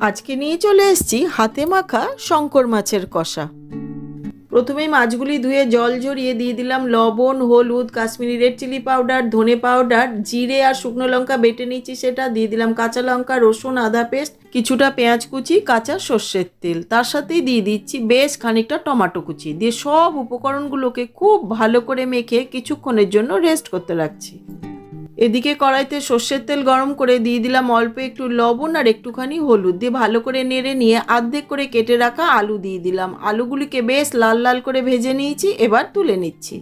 আজকে নিয়ে চলে এসেছি হাতে মাখা শঙ্কর মাছের কষা। প্রথমেই মাছগুলি ধুয়ে জল ঝরিয়ে দিয়ে দিলাম লবণ, হলুদ, কাশ্মীরি রেড চিলি পাউডার, ধনে পাউডার, জিরে আর শুকনো লঙ্কা বেটে নিচ্ছি, সেটা দিয়ে দিলাম কাঁচা লঙ্কা, রসুন, আদা পেস্ট, কিছুটা পেঁয়াজ কুচি, কাঁচা সর্ষের তেল, তার সাথেই দিয়ে দিচ্ছি বেশ খানিকটা টমেটো কুচি। দিয়ে সব উপকরণগুলোকে খুব ভালো করে মেখে কিছুক্ষণের জন্য রেস্ট করতে রাখছি। এদিকে কড়াইতে সর্ষের তেল গরম করে দিয়ে দিলাম অল্প একটু লবণ আর একটুখানি হলুদ, দিয়ে ভালো করে নেড়ে নিয়ে অর্ধেক করে কেটে রাখা আলু দিয়ে দিলাম। আলুগুলিকে বেশ লাল লাল করে ভেজে নিয়েছি, এবার তুলে নিচ্ছি।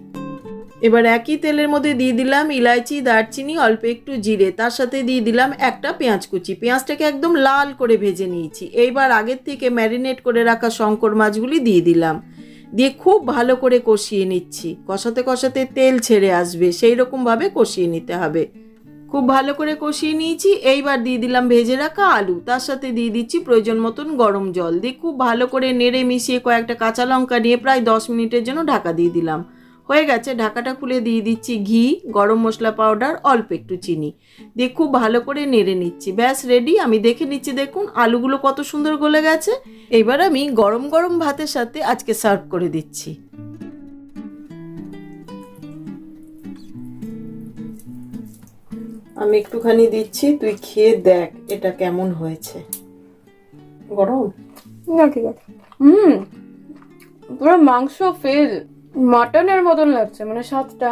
এবার একই তেলের মধ্যে দিয়ে দিলাম ইলাইচি, দারচিনি, অল্প একটু জিরে, তার সাথে দিয়ে দিলাম একটা পেঁয়াজ কুচি। পেঁয়াজটাকে একদম লাল করে ভেজে নিয়েছি। এইবার আগের থেকে ম্যারিনেট করে রাখা শঙ্কর মাছগুলি দিয়ে দিলাম, দিয়ে খুব ভালো করে কষিয়ে নিচ্ছি। কষাতে কষাতে তেল ছেড়ে আসবে, সেই রকমভাবে কষিয়ে নিতে হবে। খুব ভালো করে কষিয়ে নিয়েছি। এইবার দিয়ে দিলাম ভেজে রাখা আলু, তার সাথে দিয়ে দিচ্ছি প্রয়োজন মতন গরম জল, দিয়ে খুব ভালো করে নেড়ে মিশিয়ে কয়েকটা কাঁচা লঙ্কা নিয়ে প্রায় 10 মিনিটের জন্য ঢাকা দিয়ে দিলাম। হয়ে গেছে। ঢাকাটা খুলে দিয়ে দিচ্ছি ঘি, গরম মশলা পাউডার, অল্প একটু চিনি, দিয়ে খুব ভালো করে নেড়ে নিচ্ছি। ব্যাস রেডি। আমি দেখে নিচ্ছি, দেখুন আলুগুলো কত সুন্দর গলে গেছে। এইবার আমি গরম গরম ভাতের সাথে আজকে সার্ভ করে দিচ্ছি। আমি একটুখানি দিচ্ছি, তুই খেয়ে দেখ এটা কেমন হয়েছে। গরম না, ঠিক আছে। পুরো মাংস ফিল মাটনের মতন লাগছে, মানে স্বাদটা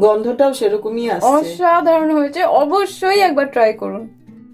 গন্ধটাও সেরকমই আসছে। অসাধারণ হয়েছে। অবশ্যই একবার ট্রাই করুন।